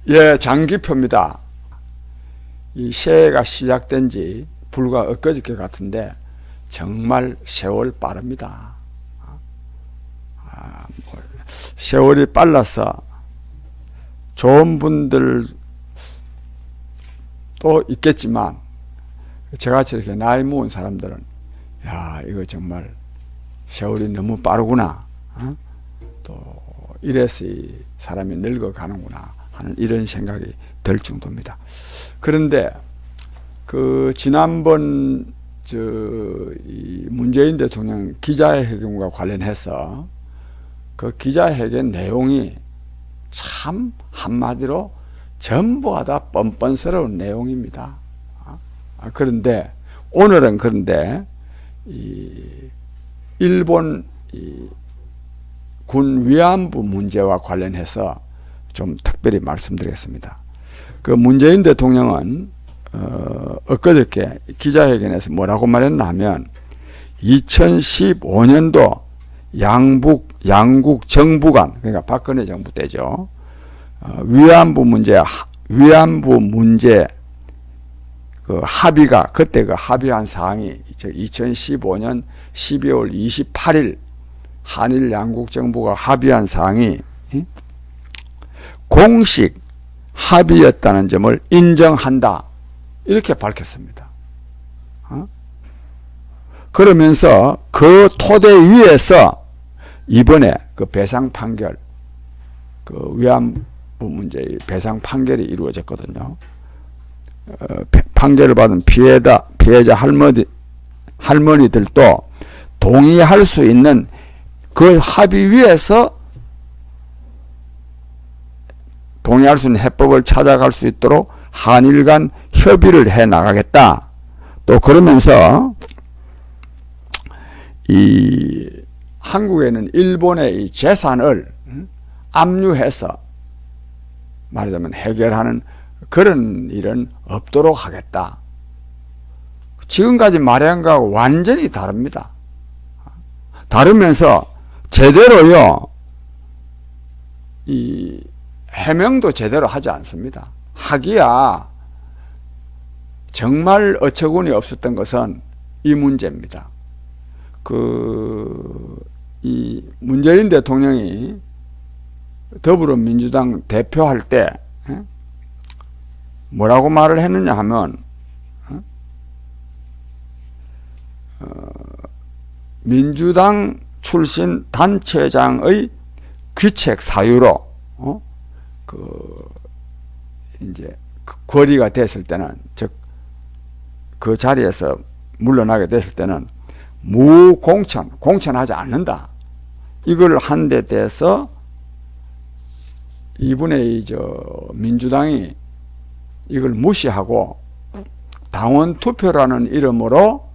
예, 장기표입니다. 이 새해가 시작된 지 불과 엊그저께 같은데 정말 세월 빠릅니다. 세월이 빨라서 좋은 분들도 있겠지만 저같이 이렇게 나이 먹은 사람들은 야, 이거 정말 세월이 너무 빠르구나. 또 이래서 이 사람이 늙어가는구나 하는 이런 생각이 들 정도입니다. 그런데 그 지난번 이 문재인 대통령 기자회견과 관련해서 그 기자회견 내용이 참 한마디로 전부가 다 뻔뻔스러운 내용입니다. 그런데 오늘은 이 일본 군 위안부 문제와 관련해서 좀 특별히 말씀드리겠습니다. 그 문재인 대통령은 엊그저께 기자회견에서 뭐라고 말했나 하면 2015년도 양국 정부 간, 그러니까 박근혜 정부 때죠. 위안부 문제 그 합의가, 그때 그 합의한 사항이 2015년 12월 28일 한일 양국 정부가 합의한 사항이 공식 합의였다는 점을 인정한다. 이렇게 밝혔습니다. 그러면서 그 토대 위에서 이번에 그 배상 판결, 그 위안부 문제의 배상 판결이 이루어졌거든요. 판결을 받은 피해자 할머니들도 동의할 수 있는 그 합의 위에서 동의할 수 있는 해법을 찾아갈 수 있도록 한일 간 협의를 해 나가겠다. 또 그러면서 이 한국에는 일본의 이 재산을 압류해서 말하자면 해결하는 그런 일은 없도록 하겠다. 지금까지 말한 거하고 완전히 다릅니다. 다르면서 제대로요, 이 해명도 제대로 하지 않습니다. 하기야 정말 어처구니 없었던 것은 이 문제입니다. 이 문재인 대통령이 더불어민주당 대표할 때 뭐라고 말을 했느냐 하면 민주당 출신 단체장의 귀책 사유로 이제 거리가 됐을 때는, 즉 그 자리에서 물러나게 됐을 때는 공천하지 않는다. 이걸 한 데 대해서 이번에 민주당이 이걸 무시하고 당원 투표라는 이름으로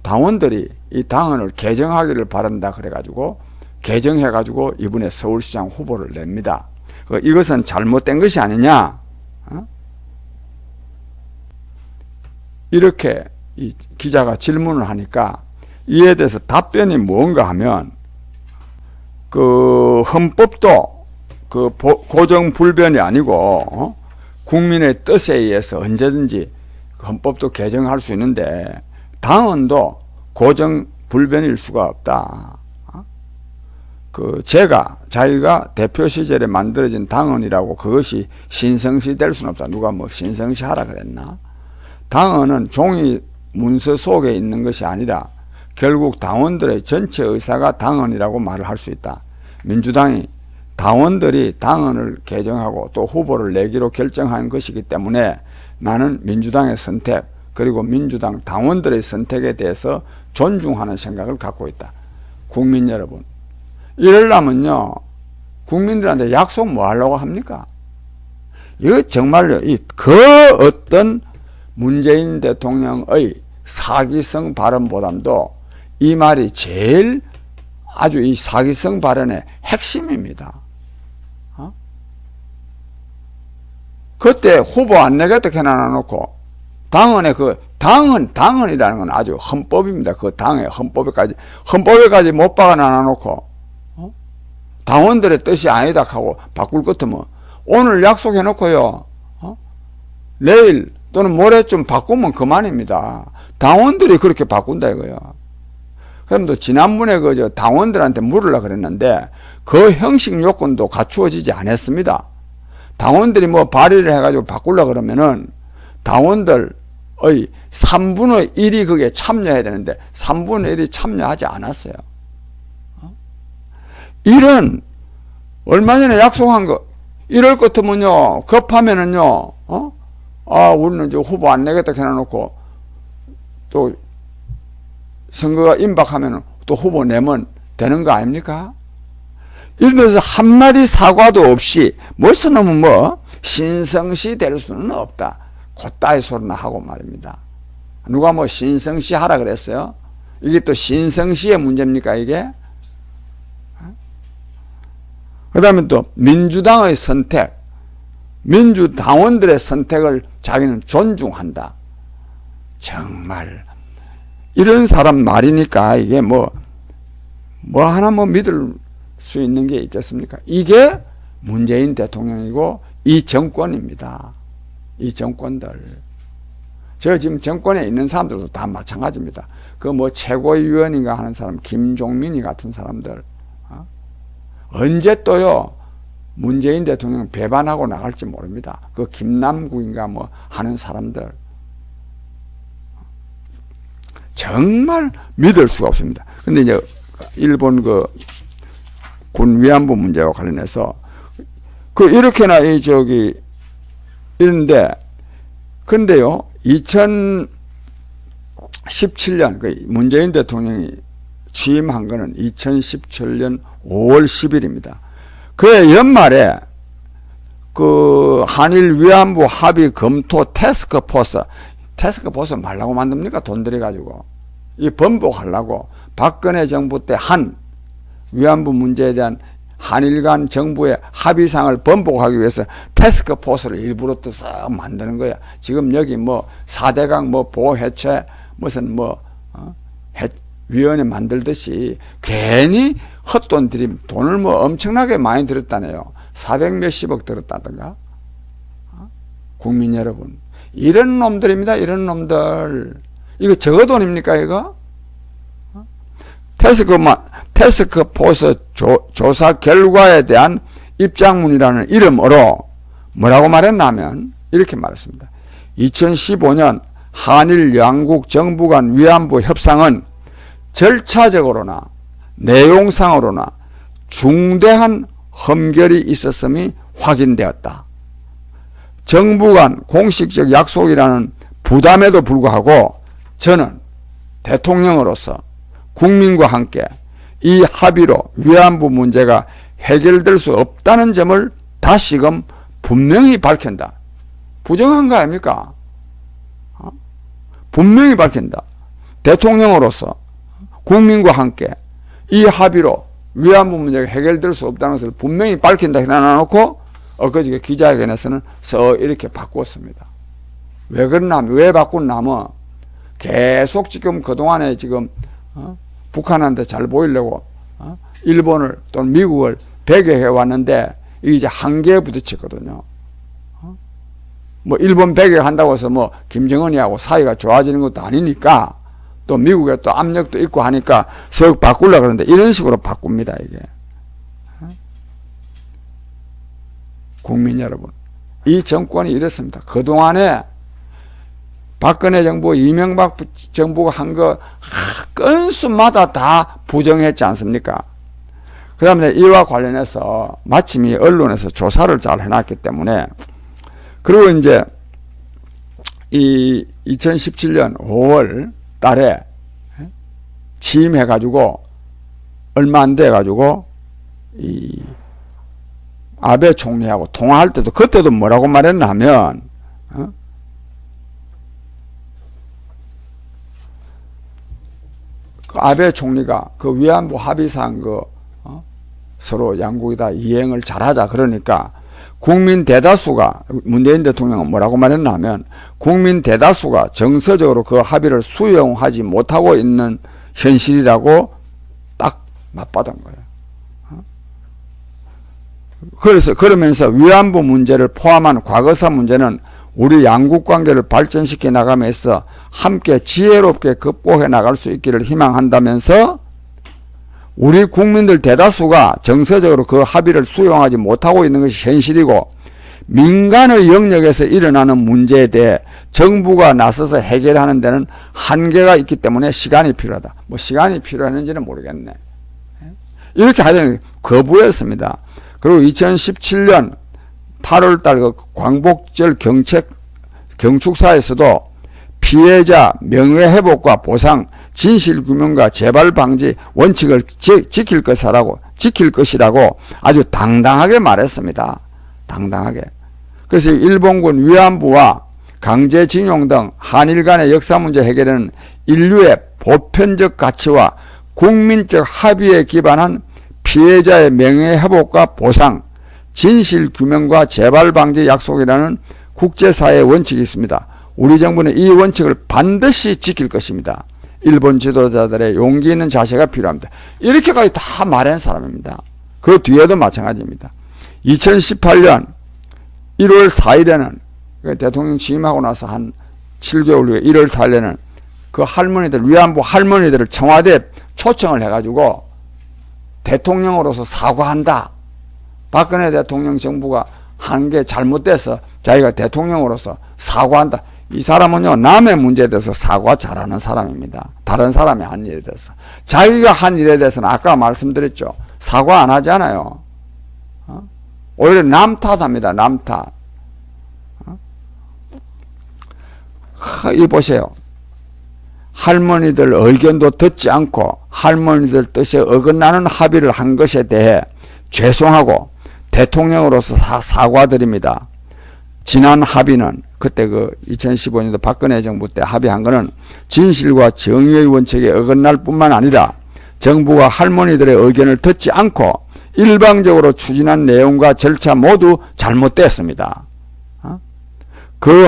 당원들이 이 당원을 개정하기를 바란다 그래가지고 개정해가지고 이번에 서울시장 후보를 냅니다. 이것은 잘못된 것이 아니냐? 이렇게 이 기자가 질문을 하니까 이에 대해서 답변이 뭔가 하면 그 헌법도 그 고정불변이 아니고 국민의 뜻에 의해서 언제든지 헌법도 개정할 수 있는데 당헌도 고정불변일 수가 없다. 자기가 대표 시절에 만들어진 당헌이라고 그것이 신성시 될 수는 없다. 누가 뭐 신성시 하라 그랬나? 당헌은 종이 문서 속에 있는 것이 아니라 결국 당원들의 전체 의사가 당헌이라고 말을 할 수 있다. 민주당이 당원들이 당헌을 개정하고 또 후보를 내기로 결정한 것이기 때문에 나는 민주당의 선택, 그리고 민주당 당원들의 선택에 대해서 존중하는 생각을 갖고 있다. 국민 여러분, 이러려면요, 국민들한테 약속 뭐 하려고 합니까? 이거 정말요, 그 어떤 문재인 대통령의 사기성 발언보다도 이 말이 제일 아주 이 사기성 발언의 핵심입니다. 그때 후보 안 내겠다 해놔놓고 당헌의 당헌이라는 건 아주 헌법입니다. 그 당의 헌법에까지 못 박아놔놓고 당원들의 뜻이 아니다 하고 바꿀 것 같으면 오늘 약속해놓고요, 내일 또는 모레쯤 바꾸면 그만입니다. 당원들이 그렇게 바꾼다 이거요. 그럼 또 지난번에 당원들한테 물으려고 그랬는데 그 형식 요건도 갖추어지지 않았습니다. 당원들이 뭐 발의를 해가지고 바꾸려고 그러면은 당원들의 3분의 1이 거기에 참여해야 되는데 3분의 1이 참여하지 않았어요. 이런 얼마 전에 약속한 거 이럴 것 같으면요, 급하면은요, 우리는 이제 후보 안 내겠다 해놔놓고 또 선거가 임박하면 또 후보 내면 되는 거 아닙니까? 이런 데서 한마디 사과도 없이 벌써 놈은 신성시 될 수는 없다. 곧다이 소리나 하고 말입니다. 누가 신성시 하라 그랬어요? 이게 또 신성시의 문제입니까 이게? 그 다음에 또 민주당의 선택, 민주당원들의 선택을 자기는 존중한다. 정말 이런 사람 말이니까 이게 하나 믿을 수 있는 게 있겠습니까? 이게 문재인 대통령이고 이 정권입니다. 이 정권들. 저 지금 정권에 있는 사람들도 다 마찬가지입니다. 최고위원인가 하는 사람, 김종민이 같은 사람들. 언제 또요, 문재인 대통령 배반하고 나갈지 모릅니다. 김남국인가 하는 사람들. 정말 믿을 수가 없습니다. 근데 이제 일본 군 위안부 문제와 관련해서 이렇게나 이런데 근데요 2017년 문재인 대통령이 취임한 거는 2017년 5월 10일입니다. 그해 연말에 한일 위안부 합의 검토 태스크포스 말라고 만듭니까? 돈 들여가지고 이 번복하려고 박근혜 정부 때 위안부 문제에 대한 한일 간 정부의 합의상을 번복하기 위해서 태스크포스를 일부러 떠서 만드는 거야. 지금 여기 4대강 보호해체 무슨 위원회 만들듯이 괜히 헛돈 들임, 돈을 엄청나게 많이 들었다네요. 400몇십억 들었다든가. 국민 여러분, 이런 놈들입니다. 이런 놈들. 이거 저거 돈입니까 이거? 태스크포스 조사 결과에 대한 입장문이라는 이름으로 뭐라고 말했냐면 이렇게 말했습니다. 2015년 한일 양국 정부 간 위안부 협상은 절차적으로나 내용상으로나 중대한 흠결이 있었음이 확인되었다. 정부 간 공식적 약속이라는 부담에도 불구하고 저는 대통령으로서 국민과 함께 이 합의로 위안부 문제가 해결될 수 없다는 점을 다시금 분명히 밝힌다. 부정한 거 아닙니까? 분명히 밝힌다. 대통령으로서 국민과 함께 이 합의로 위안부 문제가 해결될 수 없다는 것을 분명히 밝힌다 해놔놓고 엊그저께 기자회견에서는 이렇게 바꿨습니다. 왜 그러냐면, 왜 바꿨냐면 계속 지금 그동안에 북한한테 잘 보이려고 일본을 또는 미국을 배교해 왔는데 이제 한계에 부딪혔거든요. 일본 배교한다고 해서 김정은이하고 사이가 좋아지는 것도 아니니까 또 미국에 또 압력도 있고 하니까 썩 바꾸려고 그러는데 이런 식으로 바꿉니다, 이게. 국민 여러분, 이 정권이 이렇습니다. 그동안에 박근혜 정부, 이명박 정부가 한 거 건수마다 다 부정했지 않습니까? 그 다음에 이와 관련해서 마침 이 언론에서 조사를 잘 해놨기 때문에, 그리고 이제 이 2017년 5월 달에 취임해가지고 얼마 안 돼가지고 이 아베 총리하고 통화할 때도 그때도 뭐라고 말했나 하면 그 아베 총리가 그 위안부 합의사항 서로 양국이 다 이행을 잘하자 그러니까 국민 대다수가, 문재인 대통령은 뭐라고 말했나 하면 국민 대다수가 정서적으로 그 합의를 수용하지 못하고 있는 현실이라고 딱 맞받은 거예요. 그러면서 위안부 문제를 포함한 과거사 문제는 우리 양국 관계를 발전시켜 나가면서 함께 지혜롭게 극복해 나갈 수 있기를 희망한다면서 우리 국민들 대다수가 정서적으로 그 합의를 수용하지 못하고 있는 것이 현실이고 민간의 영역에서 일어나는 문제에 대해 정부가 나서서 해결하는 데는 한계가 있기 때문에 시간이 필요하다. 뭐 시간이 필요했는지는 모르겠네. 이렇게 하더니 거부했습니다. 그리고 2017년 8월달 그 광복절 경축사에서도 피해자 명예회복과 보상, 진실규명과 재발방지 원칙을 지킬 것이라고 아주 당당하게 말했습니다. 당당하게. 그래서 일본군 위안부와 강제징용 등 한일 간의 역사 문제 해결에는 인류의 보편적 가치와 국민적 합의에 기반한 피해자의 명예회복과 보상, 진실규명과 재발방지 약속이라는 국제사회의 원칙이 있습니다. 우리 정부는 이 원칙을 반드시 지킬 것입니다. 일본 지도자들의 용기 있는 자세가 필요합니다. 이렇게까지 다 말한 사람입니다. 그 뒤에도 마찬가지입니다. 2018년 1월 4일에는 대통령 취임하고 나서 한 7개월 후에 1월 4일에는 그 할머니들, 위안부 할머니들을 청와대에 초청을 해가지고 대통령으로서 사과한다. 박근혜 대통령 정부가 한 게 잘못돼서 자기가 대통령으로서 사과한다. 이 사람은요, 남의 문제에 대해서 사과 잘하는 사람입니다. 다른 사람이 한 일에 대해서. 자기가 한 일에 대해서는 아까 말씀드렸죠. 사과 안 하잖아요. 오히려 남 탓합니다. 남 탓. 이 보세요. 할머니들 의견도 듣지 않고 할머니들 뜻에 어긋나는 합의를 한 것에 대해 죄송하고 대통령으로서 사과드립니다. 지난 합의는 그때 그 2015년도 박근혜 정부 때 합의한 거는 진실과 정의의 원칙에 어긋날 뿐만 아니라 정부가 할머니들의 의견을 듣지 않고 일방적으로 추진한 내용과 절차 모두 잘못됐습니다. 그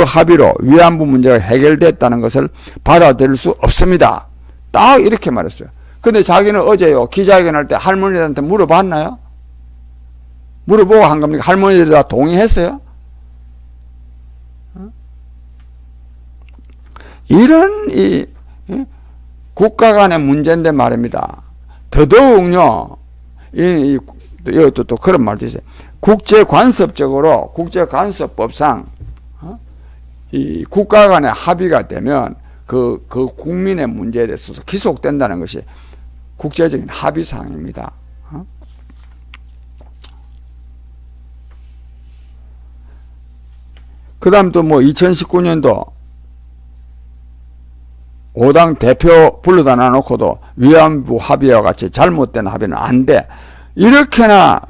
합의로 위안부 문제가 해결됐다는 것을 받아들일 수 없습니다. 딱 이렇게 말했어요. 근데 자기는 어제요, 기자회견할 때 할머니들한테 물어봤나요? 물어보고 한 겁니까? 할머니들이 다 동의했어요? 이런 국가 간의 문제인데 말입니다. 더더욱요, 이것도 또 그런 말도 있어요. 국제관습적으로, 국제관습법상, 이 국가 간의 합의가 되면 그 국민의 문제에 대해서도 기속된다는 것이 국제적인 합의사항입니다. 그 다음 또 뭐 2019년도 5당 대표 불러다 놔놓고도 위안부 합의와 같이 잘못된 합의는 안 돼. 이렇게나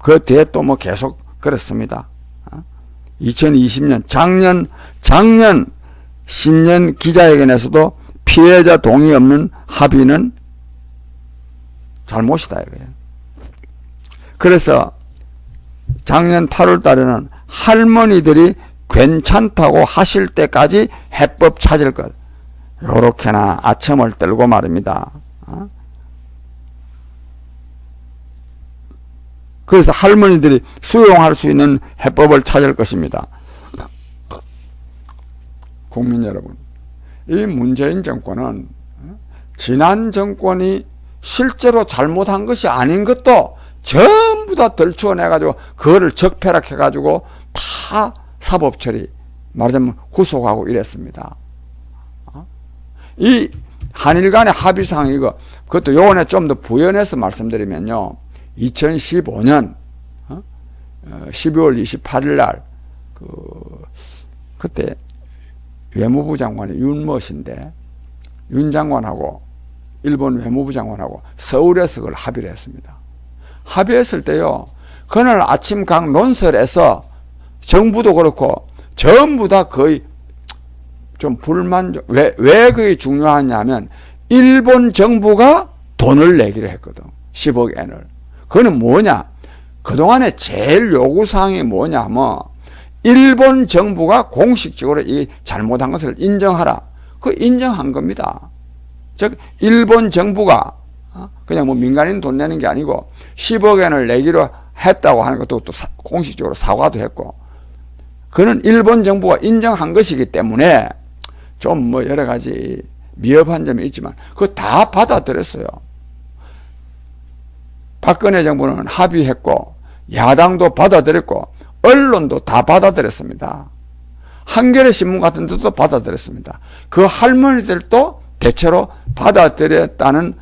그 뒤에 또 뭐 계속 그랬습니다. 2020년 작년 신년 기자회견에서도 피해자 동의 없는 합의는 잘못이다 이거예요. 그래서 작년 8월 달에는 할머니들이 괜찮다고 하실 때까지 해법 찾을 것. 요렇게나 아첨을 떨고 말입니다. 그래서 할머니들이 수용할 수 있는 해법을 찾을 것입니다. 국민 여러분, 이 문재인 정권은 지난 정권이 실제로 잘못한 것이 아닌 것도 전부 다 들추어내가지고 그거를 적폐락해가지고 다 사법처리, 말하자면 구속하고 이랬습니다. 이 한일 간의 합의사항 이거 그것도 요번에 좀 더 부연해서 말씀드리면요. 2015년 12월 28일 날 그때 외무부 장관이 윤머신데 윤 장관하고 일본 외무부 장관하고 서울에서 그걸 합의를 했습니다. 합의했을 때요. 그날 아침 각 논설에서 정부도 그렇고 전부 다 거의 좀 불만족. 왜 그게 중요하냐면 일본 정부가 돈을 내기로 했거든. 10억 엔을. 그거는 뭐냐? 그동안에 제일 요구사항이 뭐냐면 일본 정부가 공식적으로 이 잘못한 것을 인정하라. 그 인정한 겁니다. 즉 일본 정부가 그냥 뭐 민간인 돈 내는 게 아니고 10억 엔을 내기로 했다고 하는 것도 또 공식적으로 사과도 했고, 그는 일본 정부가 인정한 것이기 때문에 좀 뭐 여러 가지 미흡한 점이 있지만 그거 다 받아들였어요. 박근혜 정부는 합의했고 야당도 받아들였고 언론도 다 받아들였습니다. 한겨레 신문 같은 데도 받아들였습니다. 그 할머니들도 대체로 받아들였다는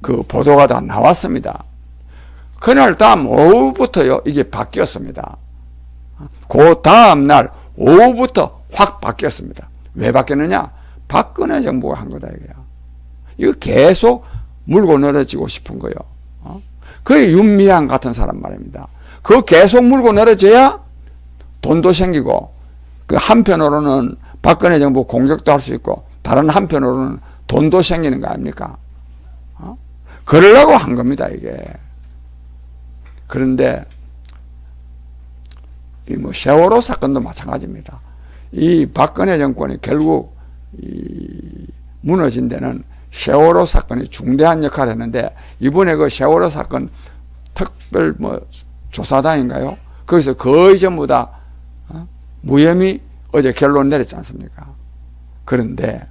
그 보도가 다 나왔습니다. 그날 다음 오후부터요 이게 바뀌었습니다. 그 다음날 오후부터 확 바뀌었습니다. 왜 바뀌었느냐? 박근혜 정부가 한 거다 이거야. 이거 계속 물고 늘어지고 싶은 거요. 그게 윤미향 같은 사람 말입니다. 그거 계속 물고 늘어져야 돈도 생기고, 그 한편으로는 박근혜 정부 공격도 할 수 있고 다른 한편으로는 돈도 생기는 거 아닙니까? 그러려고 한 겁니다 이게. 그런데 이 뭐 세월호 사건도 마찬가지입니다. 이 박근혜 정권이 결국 이 무너진 데는 세월호 사건이 중대한 역할을 했는데, 이번에 그 세월호 사건 특별 뭐 조사단인가요? 거기서 거의 전부 다 무혐의 어제 결론 내렸지 않습니까? 그런데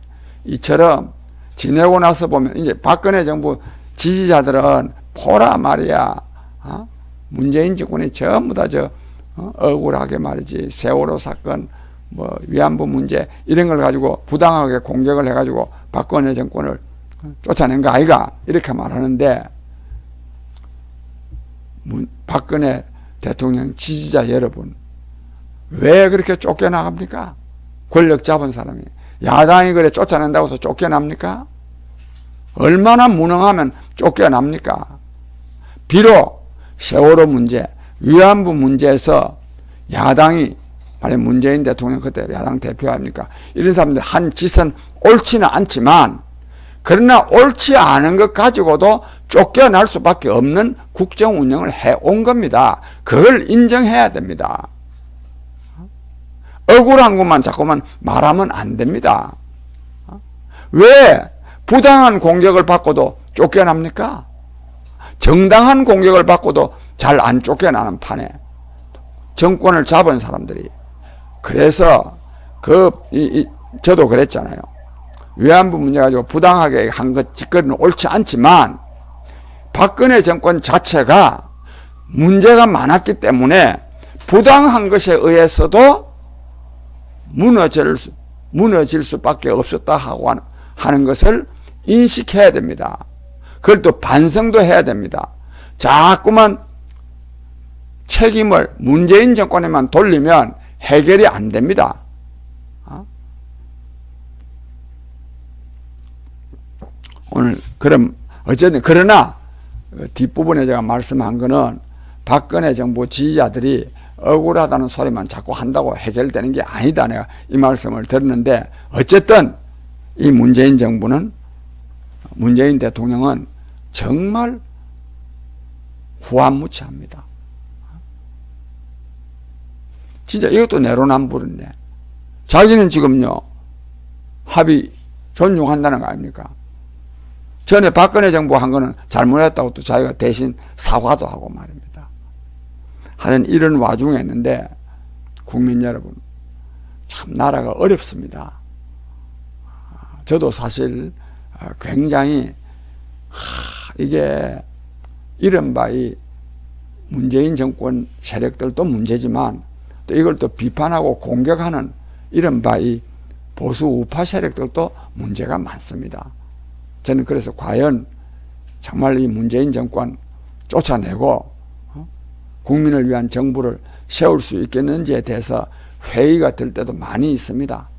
이처럼 지내고 나서 보면 이제 박근혜 정부 지지자들은 포라 말이야. 문재인 정권이 전부 다 억울하게 말이지 세월호 사건 뭐 위안부 문제 이런 걸 가지고 부당하게 공격을 해가지고 박근혜 정권을 쫓아낸 거 아이가 이렇게 말하는데, 박근혜 대통령 지지자 여러분 왜 그렇게 쫓겨나갑니까? 권력 잡은 사람이 야당이 그래 쫓아낸다고 해서 쫓겨납니까? 얼마나 무능하면 쫓겨납니까? 비록 세월호 문제, 위안부 문제에서 야당이, 만약 문재인 대통령 그때 야당 대표 아닙니까? 이런 사람들 한 짓은 옳지는 않지만, 그러나 옳지 않은 것 가지고도 쫓겨날 수밖에 없는 국정 운영을 해온 겁니다. 그걸 인정해야 됩니다. 억울한 것만 자꾸만 말하면 안 됩니다. 왜 부당한 공격을 받고도 쫓겨납니까? 정당한 공격을 받고도 잘 안 쫓겨나는 판에 정권을 잡은 사람들이. 그래서 저도 그랬잖아요. 위안부 문제 가지고 부당하게 한 것 짓거리는 옳지 않지만 박근혜 정권 자체가 문제가 많았기 때문에 부당한 것에 의해서도 무너질 수밖에 없었다 하고 하는 것을 인식해야 됩니다. 그걸 또 반성도 해야 됩니다. 자꾸만 책임을 문재인 정권에만 돌리면 해결이 안 됩니다. 오늘 그럼 어쨌든 그러나 뒷부분에 제가 말씀한 거는 박근혜 정부 지지자들이 억울하다는 소리만 자꾸 한다고 해결되는 게 아니다, 내가 이 말씀을 드렸는데, 어쨌든 이 문재인 정부는, 문재인 대통령은 정말 후한무치합니다. 진짜 이것도 내로남불이네. 자기는 지금요 합의 존중한다는 거 아닙니까? 전에 박근혜 정부 한 거는 잘못했다고 또 자기가 대신 사과도 하고 말입니다. 하여튼 이런 와중에 했는데, 국민 여러분 참 나라가 어렵습니다. 저도 사실 굉장히 이게 이른바 이 문재인 정권 세력들도 문제지만 또 이걸 또 비판하고 공격하는 이른바 이 보수 우파 세력들도 문제가 많습니다. 저는 그래서 과연 정말 이 문재인 정권 쫓아내고 국민을 위한 정부를 세울 수 있겠는지에 대해서 회의가 될 때도 많이 있습니다.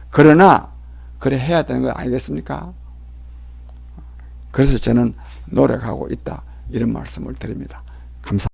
그러나 그래 해야 되는 거 아니겠습니까? 그래서 저는 노력하고 있다, 이런 말씀을 드립니다. 감사합니다.